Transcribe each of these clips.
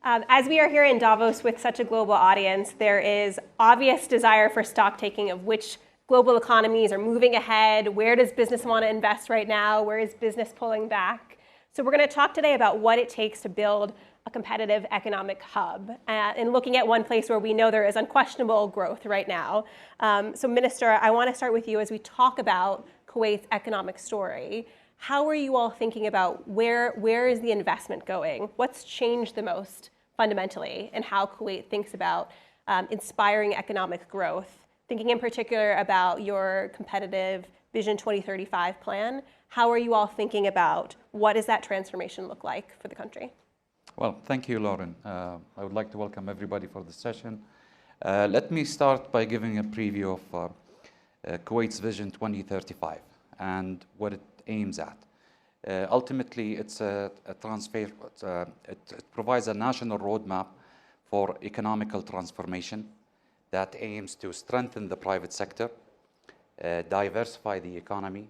As we are here in Davos with such a global audience, there is obvious desire for stock taking of which global economies are moving ahead. Where does business want to invest right now? Where is business pulling back? So we're going to talk today about what it takes to build a competitive economic hub and looking at one place where we know there is unquestionable growth right now. So Minister, I want to start with you as we talk about Kuwait's economic story. How are you all thinking about where is the investment going? What's changed the most fundamentally in how Kuwait thinks about inspiring economic growth? Thinking in particular about your competitive Vision 2035 plan, how are you all thinking about what does that transformation look like for the country? Well, thank you, Lauren. I would like to welcome everybody for this session. Let me start by giving a preview of Kuwait's Vision 2035 and what it aims at. Ultimately, it's a transfer. It provides a national roadmap for economical transformation that aims to strengthen the private sector, diversify the economy,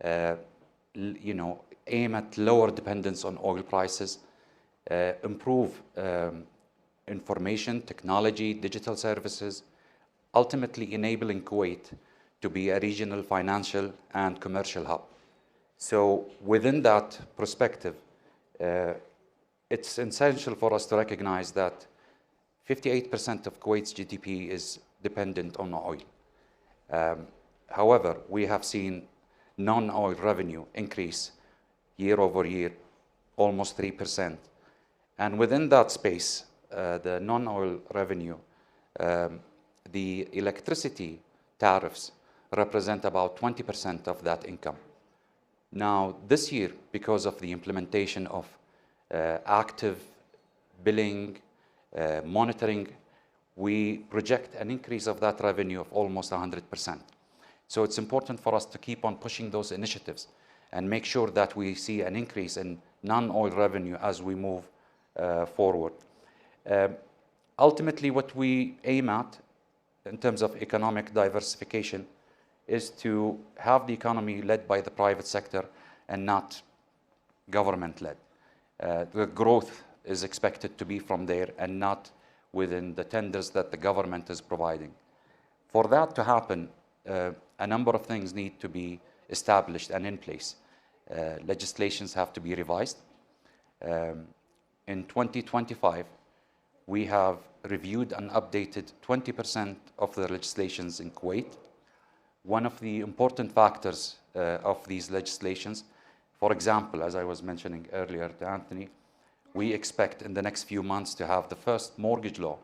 aim at lower dependence on oil prices, improve information, technology, digital services, ultimately enabling Kuwait to be a regional financial and commercial hub. So within that perspective, it's essential for us to recognize that 58% of Kuwait's GDP is dependent on oil. However, we have seen non-oil revenue increase year over year, almost 3%. And within that space, the non-oil revenue, the electricity tariffs represent about 20% of that income. Now, this year, because of the implementation of active billing, monitoring, we project an increase of that revenue of almost 100%. So it's important for us to keep on pushing those initiatives and make sure that we see an increase in non-oil revenue as we move forward. Ultimately, what we aim at in terms of economic diversification is to have the economy led by the private sector and not government-led. The growth is expected to be from there and not within the tenders that the government is providing. For that to happen, a number of things need to be established and in place. Legislations have to be revised. In 2025, we have reviewed and updated 20% of the legislations in Kuwait. One of the important factors of these legislations, for example, as I was mentioning earlier to Anthony, we expect in the next few months to have the first mortgage law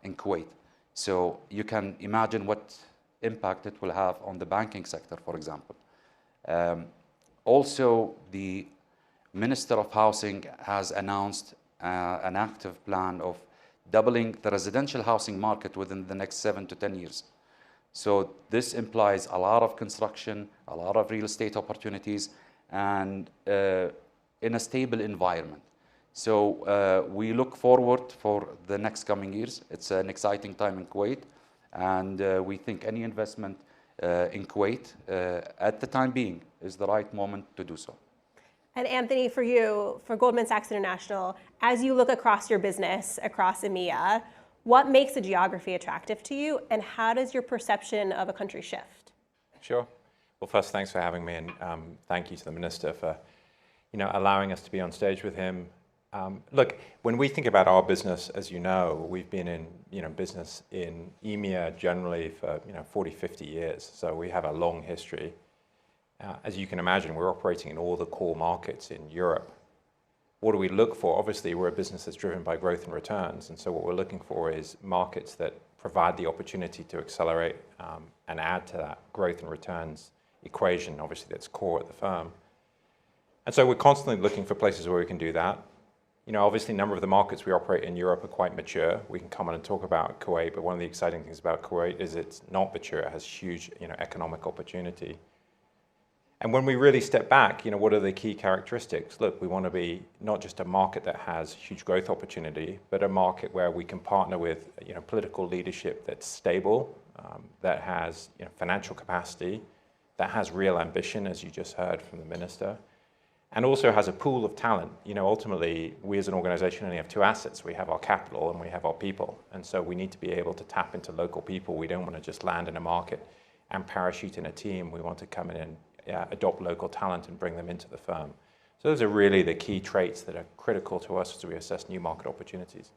in Kuwait. So you can imagine what impact it will have on the banking sector, for example. Also, the Minister of Housing has announced an active plan of doubling the residential housing market within the next 7 to 10 years. So this implies a lot of construction, a lot of real estate opportunities, and in a stable environment. So we look forward for the next coming years. It's an exciting time in Kuwait, and we think any investment in Kuwait at the time being is the right moment to do so. And Anthony, for you, for Goldman Sachs International, as you look across your business, across EMEA, what makes a geography attractive to you, and how does your perception of a country shift? Sure. Well, first, thanks for having me, and thank you to the Minister for allowing us to be on stage with him. Look, when we think about our business, as you know, we've been in business in EMEA generally for 40, 50 years, so we have a long history. As you can imagine, we're operating in all the core markets in Europe. What do we look for? Obviously, we're a business that's driven by growth and returns, and so what we're looking for is markets that provide the opportunity to accelerate and add to that growth and returns equation, obviously that's core at the firm. And so we're constantly looking for places where we can do that. Obviously, a number of the markets we operate in Europe are quite mature. We can come on and talk about Kuwait, but one of the exciting things about Kuwait is it's not mature. It has huge, economic opportunity. And when we really step back, what are the key characteristics? Look, we want to be not just a market that has huge growth opportunity, but a market where we can partner with, political leadership that's stable, that has, financial capacity, that has real ambition, as you just heard from the Minister, and also has a pool of talent. Ultimately, we as an organization only have two assets. We have our capital and we have our people. And so we need to be able to tap into local people. We don't want to just land in a market and parachute in a team. We want to come in and adopt local talent and bring them into the firm. So those are really the key traits that are critical to us as we assess new market opportunities.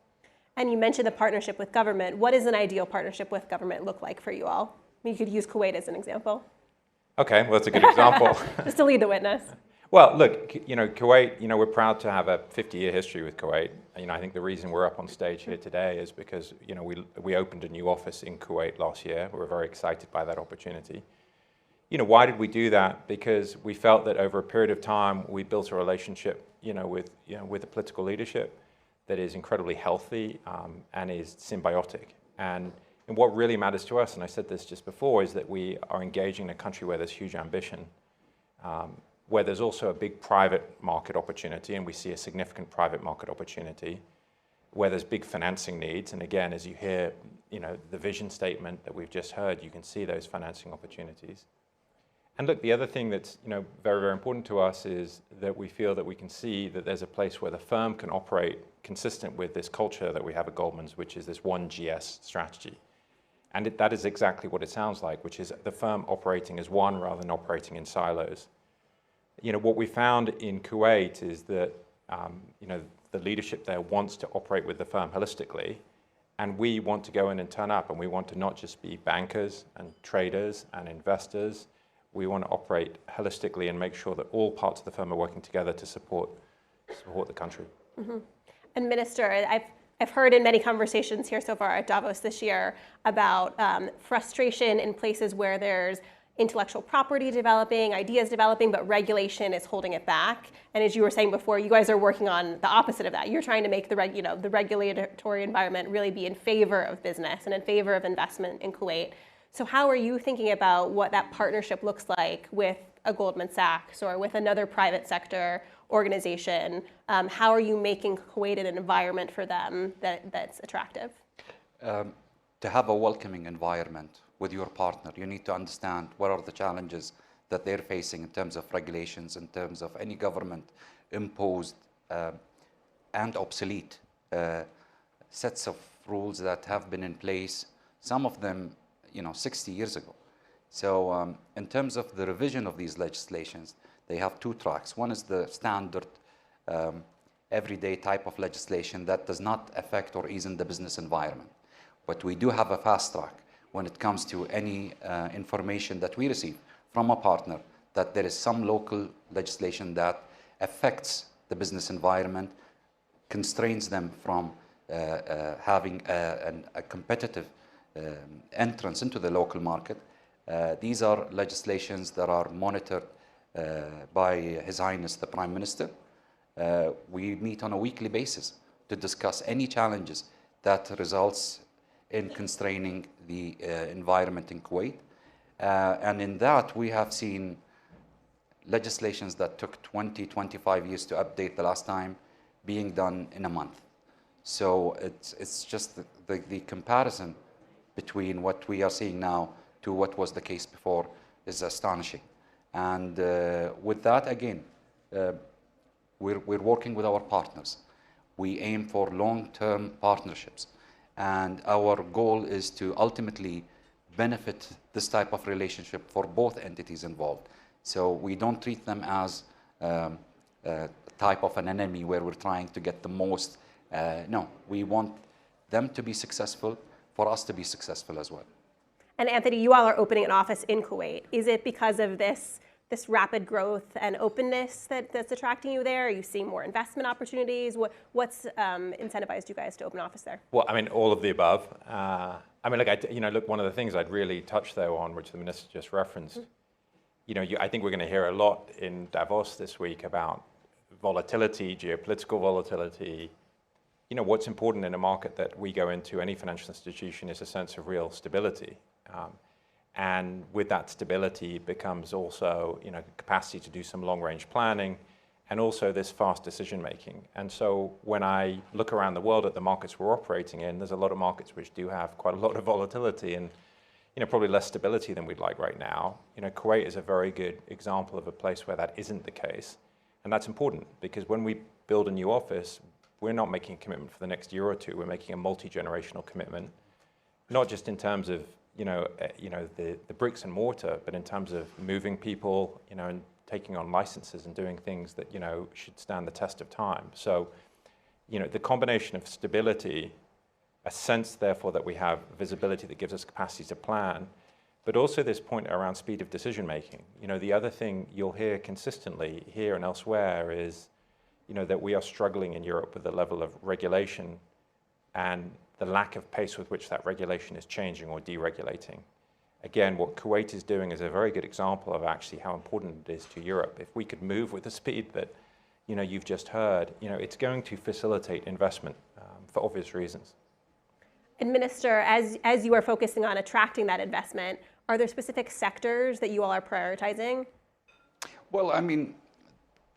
And you mentioned the partnership with government. What does an ideal partnership with government look like for you all? You could use Kuwait as an example. Okay, well, that's a good example. Just to lead the witness. Well, look, Kuwait, we're proud to have a 50-year history with Kuwait. I think the reason we're up on stage here today is because, we opened a new office in Kuwait last year. We were very excited by that opportunity. Why did we do that? Because we felt that over a period of time, we built a relationship, with the political leadership that is incredibly healthy and is symbiotic. And what really matters to us, and I said this just before, is that we are engaging in a country where there's huge ambition, where there's also a big private market opportunity, and we see a significant private market opportunity, where there's big financing needs. And again, as you hear, the vision statement that we've just heard, you can see those financing opportunities. And look, the other thing that's very, very important to us is that we feel that we can see that there's a place where the firm can operate consistent with this culture that we have at Goldman's, which is this one GS strategy. And that is exactly what it sounds like, which is the firm operating as one rather than operating in silos. What we found in Kuwait is that the leadership there wants to operate with the firm holistically, and we want to go in and turn up, and we want to not just be bankers and traders and investors. We want to operate holistically and make sure that all parts of the firm are working together to support the country. Mm-hmm. And Minister, I've heard in many conversations here so far at Davos this year about frustration in places where there's intellectual property developing, ideas developing, but regulation is holding it back. And as you were saying before, you guys are working on the opposite of that. You're trying to make the regulatory environment really be in favor of business and in favor of investment in Kuwait. So how are you thinking about what that partnership looks like with a Goldman Sachs or with another private sector organization? How are you making Kuwait an environment for them that's attractive? To have a welcoming environment with your partner, you need to understand what are the challenges that they're facing in terms of regulations, in terms of any government imposed and obsolete sets of rules that have been in place, some of them 60 years ago. So in terms of the revision of these legislations, they have two tracks. One is the standard everyday type of legislation that does not affect or ease in the business environment. But we do have a fast track when it comes to any information that we receive from a partner that there is some local legislation that affects the business environment, constrains them from having a competitive entrance into the local market. These are legislations that are monitored by His Highness the Prime Minister. We meet on a weekly basis to discuss any challenges that results in constraining the environment in Kuwait. And in that, we have seen legislations that took 20, 25 years to update the last time being done in a month. So it's just the comparison between what we are seeing now to what was the case before is astonishing. And with that, again, we're working with our partners. We aim for long-term partnerships. And our goal is to ultimately benefit this type of relationship for both entities involved. So we don't treat them as a type of an enemy where we're trying to get the most. No, we want them to be successful, for us to be successful as well. And Anthony, you all are opening an office in Kuwait. Is it because of this rapid growth and openness that's attracting you there? Are you seeing more investment opportunities? What's incentivized you guys to open an office there? Well, I mean, all of the above. Look, one of the things I'd really touch though on, which the minister just referenced, I think we're going to hear a lot in Davos this week about volatility, geopolitical volatility. What's important in a market that we go into, any financial institution, is a sense of real stability. And with that stability becomes also, capacity to do some long-range planning and also this fast decision-making. And so when I look around the world at the markets we're operating in, there's a lot of markets which do have quite a lot of volatility and, probably less stability than we'd like right now. Kuwait is a very good example of a place where that isn't the case. And that's important because when we build a new office, we're not making a commitment for the next year or two. We're making a multi-generational commitment, not just in terms of the bricks and mortar, but in terms of moving people, and taking on licenses and doing things that should stand the test of time. So, the combination of stability, a sense therefore that we have visibility that gives us capacity to plan, but also this point around speed of decision making. The other thing you'll hear consistently here and elsewhere is, that we are struggling in Europe with the level of regulation and the lack of pace with which that regulation is changing or deregulating. Again, what Kuwait is doing is a very good example of actually how important it is to Europe. If we could move with the speed that you've just heard, it's going to facilitate investment for obvious reasons. And Minister, as you are focusing on attracting that investment, are there specific sectors that you all are prioritizing? Well, I mean,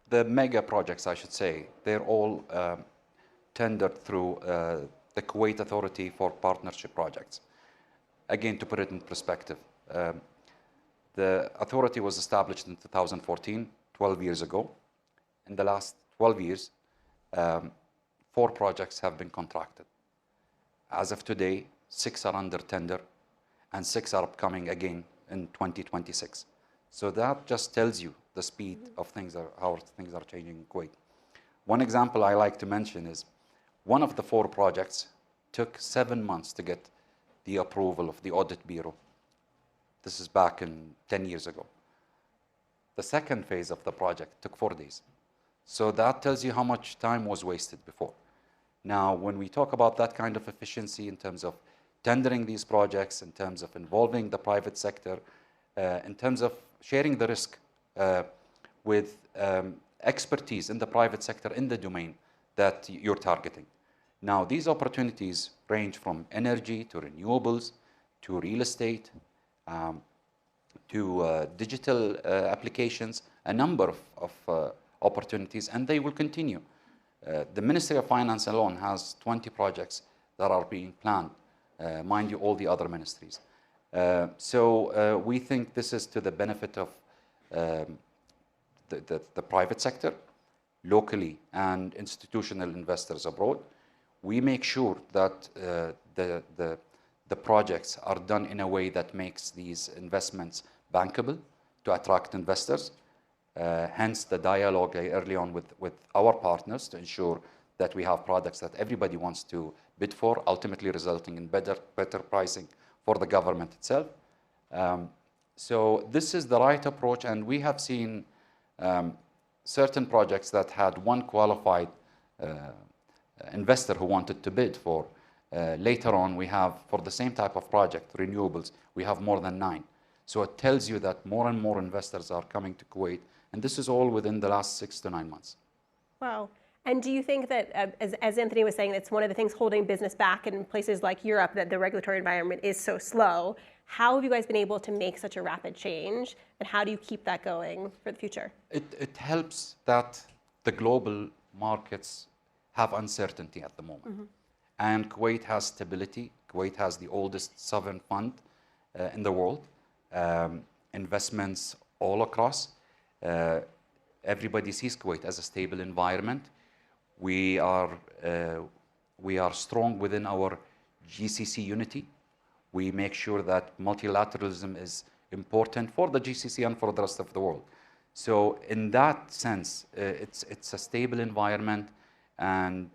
the mega projects, I should say, they're all tendered through the Kuwait Authority for Partnership Projects. Again, to put it in perspective, the authority was established in 2014, 12 years ago. In the last 12 years, 4 projects have been contracted. As of today, 6 are under tender, and 6 are upcoming again in 2026. So that just tells you the speed of how things are changing in Kuwait. One example I like to mention is one of the 4 projects took 7 months to get the approval of the Audit Bureau. This is back in 10 years ago. The second phase of the project took 4 days. So that tells you how much time was wasted before. Now, when we talk about that kind of efficiency in terms of tendering these projects, in terms of involving the private sector, in terms of sharing the risk with expertise in the private sector in the domain that you're targeting. Now, these opportunities range from energy to renewables, to real estate, to digital applications, a number of opportunities, and they will continue. The Ministry of Finance alone has 20 projects that are being planned, mind you, all the other ministries. So we think this is to the benefit of the private sector, locally, and institutional investors abroad. We make sure that the projects are done in a way that makes these investments bankable to attract investors. Hence the dialogue early on with our partners to ensure that we have products that everybody wants to bid for, ultimately resulting in better pricing for the government itself. So this is the right approach, and we have seen certain projects that had one qualified investor who wanted to bid for. Later on, we have, for the same type of project, renewables, we have more than 9. So it tells you that more and more investors are coming to Kuwait, and this is all within the last 6 to 9 months. Wow. And do you think that, as Anthony was saying, it's one of the things holding business back in places like Europe, that the regulatory environment is so slow? How have you guys been able to make such a rapid change, and how do you keep that going for the future? It helps that the global markets have uncertainty at the moment. Mm-hmm. And Kuwait has stability. Kuwait has the oldest sovereign fund in the world. Investments all across. Everybody sees Kuwait as a stable environment. We are strong within our GCC unity. We make sure that multilateralism is important for the GCC and for the rest of the world. So in that sense, it's a stable environment, and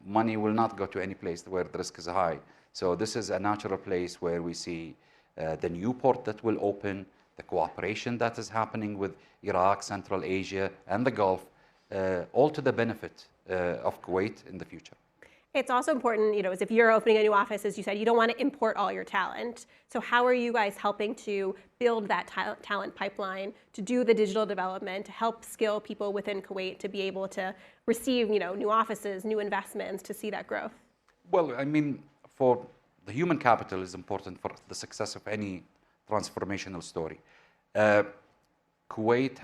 money will not go to any place where the risk is high. So this is a natural place where we see the new port that will open, the cooperation that is happening with Iraq, Central Asia, and the Gulf, all to the benefit of Kuwait in the future. It's also important, as if you're opening a new office, as you said, you don't want to import all your talent. So how are you guys helping to build that talent pipeline, to do the digital development, to help skill people within Kuwait to be able to receive, new offices, new investments, to see that growth? Well, I mean, for the human capital is important for the success of any transformational story. Kuwait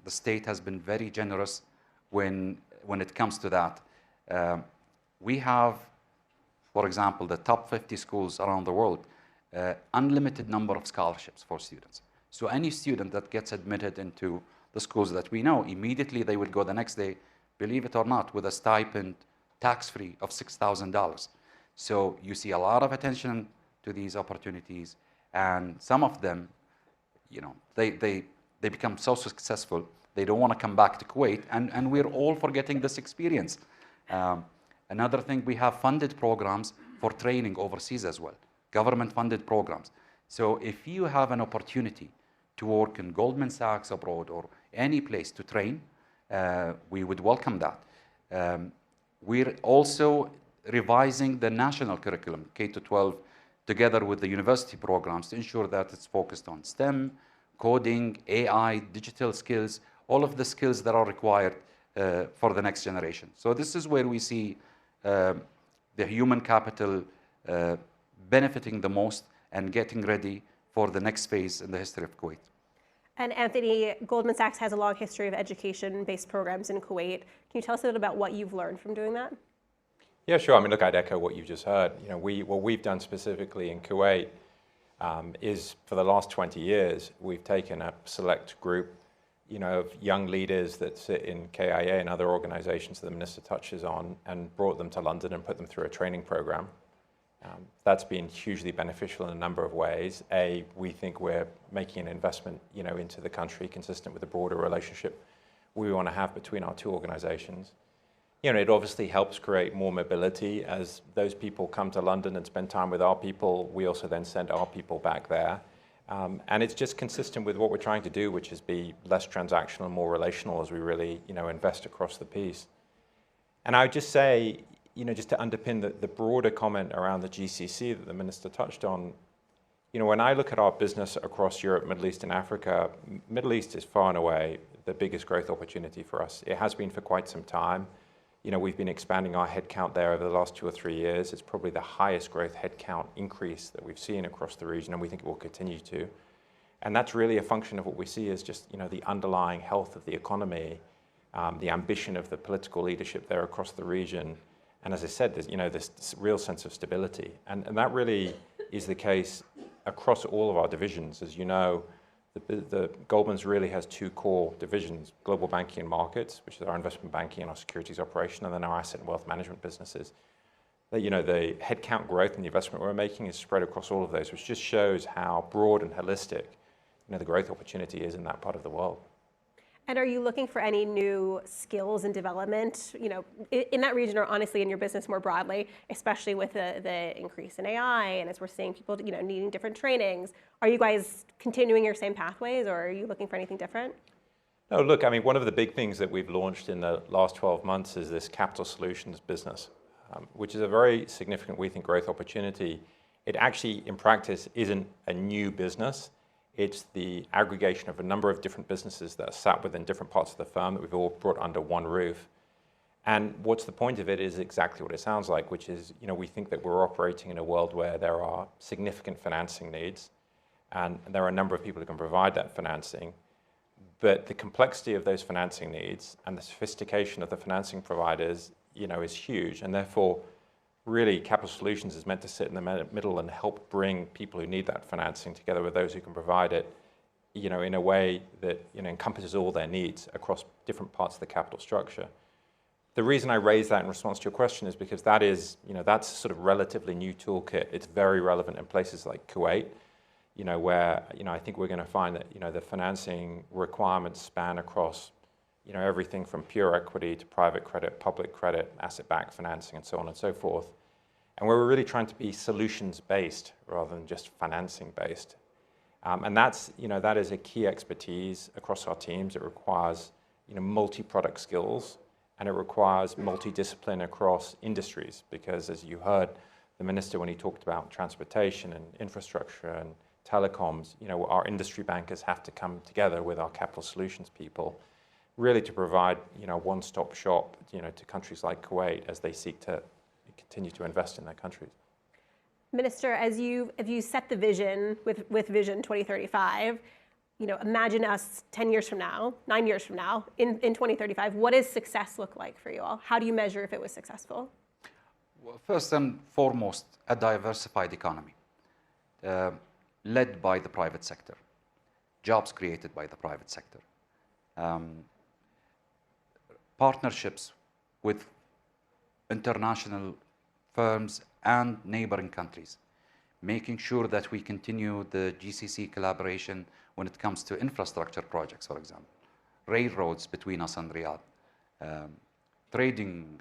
the state has been very generous when it comes to that. We have, for example, the top 50 schools around the world, unlimited number of scholarships for students. So any student that gets admitted into the schools that we know, immediately they will go the next day, believe it or not, with a stipend tax-free of $6,000. So you see a lot of attention to these opportunities, and some of them, they become so successful, they don't want to come back to Kuwait, and we're all forgetting this experience. Another thing, we have funded programs for training overseas as well, government-funded programs. So if you have an opportunity to work in Goldman Sachs abroad or any place to train, we would welcome that. We're also revising the national curriculum, K-12, together with the university programs to ensure that it's focused on STEM, coding, AI, digital skills, all of the skills that are required for the next generation. So this is where we see the human capital benefiting the most and getting ready for the next phase in the history of Kuwait. And Anthony, Goldman Sachs has a long history of education-based programs in Kuwait. Can you tell us a bit about what you've learned from doing that? Yeah, sure. I mean, look, I'd echo what you've just heard. What we've done specifically in Kuwait is for the last 20 years, we've taken a select group, of young leaders that sit in KIA and other organizations that the minister touches on, and brought them to London and put them through a training program. That's been hugely beneficial in a number of ways. We think we're making an investment, into the country consistent with the broader relationship we want to have between our two organizations. It obviously helps create more mobility as those people come to London and spend time with our people. We also then send our people back there. And it's just consistent with what we're trying to do, which is be less transactional and more relational as we really, invest across the piece. And I would just say, just to underpin the broader comment around the GCC that the minister touched on, when I look at our business across Europe, Middle East, and Africa, Middle East is far and away the biggest growth opportunity for us. It has been for quite some time. We've been expanding our headcount there over the last 2 or 3 years. It's probably the highest growth headcount increase that we've seen across the region, and we think it will continue to. And that's really a function of what we see as just, the underlying health of the economy, the ambition of the political leadership there across the region. And as I said, there's, this real sense of stability. And that really is the case across all of our divisions. As you know, the Goldman's really has 2 core divisions: global banking and markets, which is our investment banking and our securities operation, and then our asset and wealth management businesses. The headcount growth and the investment we're making is spread across all of those, which just shows how broad and holistic, the growth opportunity is in that part of the world. And are you looking for any new skills and development, in that region, or honestly in your business more broadly, especially with the increase in AI, and as we're seeing people, needing different trainings? Are you guys continuing your same pathways, or are you looking for anything different? No, look, I mean, one of the big things that we've launched in the last 12 months is this capital solutions business, which is a very significant, we think, growth opportunity. It actually, in practice, isn't a new business. It's the aggregation of a number of different businesses that are sat within different parts of the firm that we've all brought under one roof. And what's the point of it is exactly what it sounds like, which is, we think that we're operating in a world where there are significant financing needs, and there are a number of people who can provide that financing. But the complexity of those financing needs and the sophistication of the financing providers, is huge. And therefore, really, Capital Solutions is meant to sit in the middle and help bring people who need that financing together with those who can provide it, in a way that encompasses all their needs across different parts of the capital structure. The reason I raise that in response to your question is because that is, that's a sort of relatively new toolkit. It's very relevant in places like Kuwait, where, I think we're going to find that, the financing requirements span across, everything from pure equity to private credit, public credit, asset-backed financing, and so on and so forth. And we're really trying to be solutions-based rather than just financing-based. And that's, that is a key expertise across our teams. It requires, multi-product skills, and it requires multidiscipline across industries, because as you heard the minister when he talked about transportation and infrastructure and telecoms, our industry bankers have to come together with our capital solutions people, really to provide, one-stop shop, to countries like Kuwait as they seek to continue to invest in their countries. Minister, as you set the vision with Vision 2035, imagine us 10 years from now, 9 years from now, in 2035. What does success look like for you all? How do you measure if it was successful? Well, first and foremost, a diversified economy, led by the private sector, jobs created by the private sector, partnerships with international firms and neighboring countries, making sure that we continue the GCC collaboration when it comes to infrastructure projects, for example, railroads between us and Riyadh, trading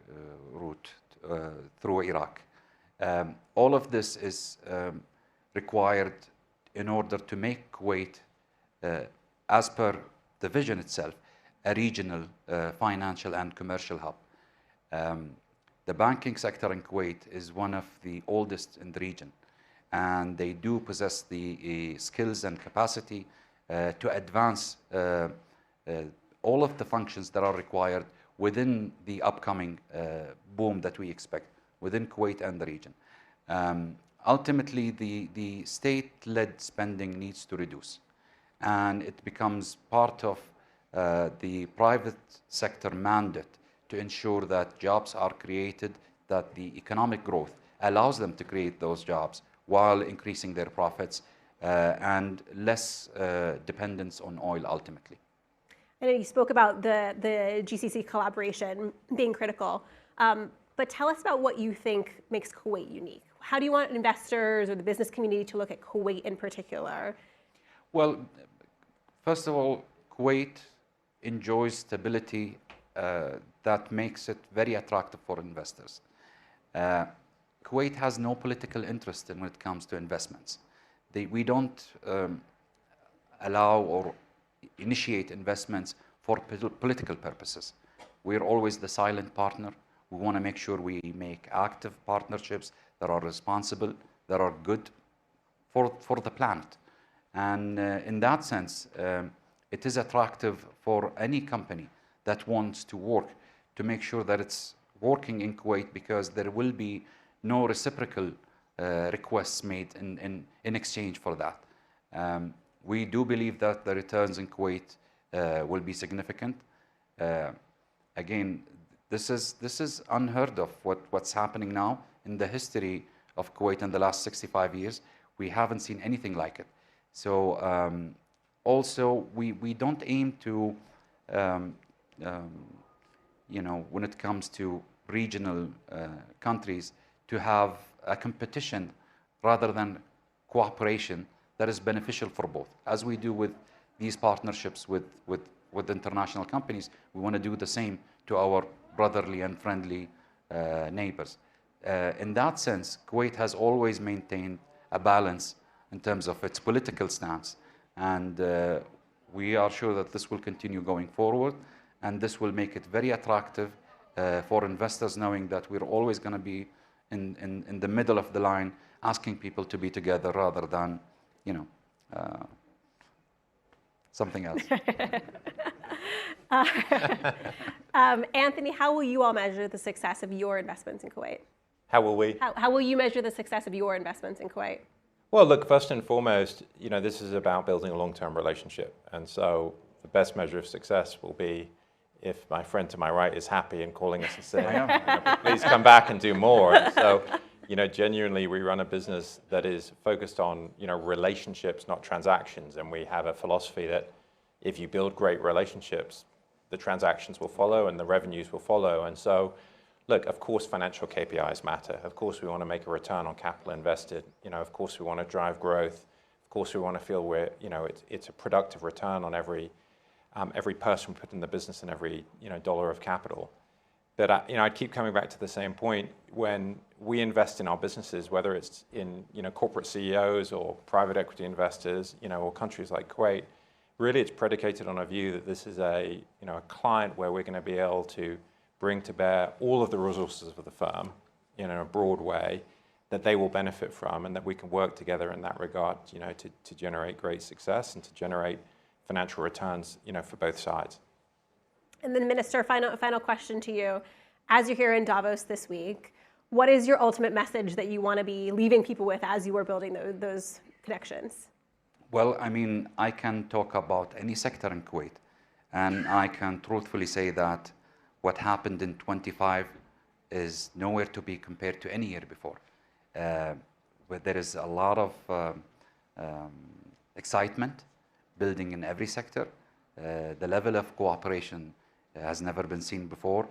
route through Iraq. All of this is required in order to make Kuwait, as per the vision itself, a regional financial and commercial hub. The banking sector in Kuwait is one of the oldest in the region, and they do possess the skills and capacity to advance all of the functions that are required within the upcoming boom that we expect within Kuwait and the region. Ultimately, the state-led spending needs to reduce, and it becomes part of the private sector mandate to ensure that jobs are created, that the economic growth allows them to create those jobs while increasing their profits and less dependence on oil ultimately. I know you spoke about the GCC collaboration being critical, but tell us about what you think makes Kuwait unique. How do you want investors or the business community to look at Kuwait in particular? Well, first of all, Kuwait enjoys stability that makes it very attractive for investors. Kuwait has no political interest when it comes to investments. We don't allow or initiate investments for political purposes. We're always the silent partner. We want to make sure we make active partnerships that are responsible, that are good for the planet. And in that sense, it is attractive for any company that wants to work to make sure that it's working in Kuwait, because there will be no reciprocal requests made in exchange for that. We do believe that the returns in Kuwait will be significant. Again, this is unheard of what's happening now in the history of Kuwait in the last 65 years. We haven't seen anything like it. So also, we don't aim to, when it comes to regional countries, to have a competition rather than cooperation that is beneficial for both. As we do with these partnerships with international companies, we want to do the same to our brotherly and friendly neighbors. In that sense, Kuwait has always maintained a balance in terms of its political stance, and we are sure that this will continue going forward, and this will make it very attractive for investors, knowing that we're always going to be in the middle of the line, asking people to be together rather than, something else. Anthony, how will you all measure the success of your investments in Kuwait? How will we? How will you measure the success of your investments in Kuwait? Well, look, first and foremost, this is about building a long-term relationship. And so the best measure of success will be if my friend to my right is happy and calling us and saying, please come back and do more. And so, genuinely, we run a business that is focused on, relationships, not transactions. And we have a philosophy that if you build great relationships, the transactions will follow and the revenues will follow. And so, look, of course, financial KPIs matter. Of course, we want to make a return on capital invested. Of course, we want to drive growth. Of course, we want to feel it's a productive return on every person we put in the business and every dollar of capital. But I keep coming back to the same point. When we invest in our businesses, whether it's in corporate CEOs or private equity investors, or countries like Kuwait, really it's predicated on a view that this is a client where we're going to be able to bring to bear all of the resources of the firm in a broad way that they will benefit from, and that we can work together in that regard, to generate great success and to generate financial returns, for both sides. And then, Minister, final question to you. As you're here in Davos this week, what is your ultimate message that you want to be leaving people with as you are building those connections? Well, I can talk about any sector in Kuwait, and I can truthfully say that what happened in 25 is nowhere to be compared to any year before. But there is a lot of excitement building in every sector. The level of cooperation has never been seen before.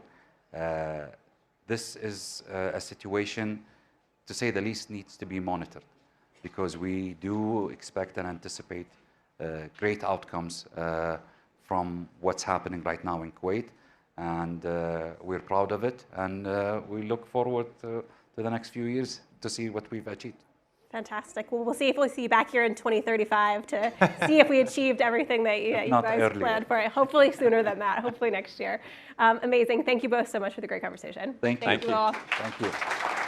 This is a situation, to say the least, needs to be monitored, because we do expect and anticipate great outcomes from what's happening right now in Kuwait, and we're proud of it, and we look forward to the next few years to see what we've achieved. Fantastic. Well, we'll see if we'll see you back here in 2035 to see if we achieved everything that you guys planned for. Hopefully sooner than that. Hopefully next year. Amazing. Thank you both so much for the great conversation. Thank you. Thank you all. Thank you.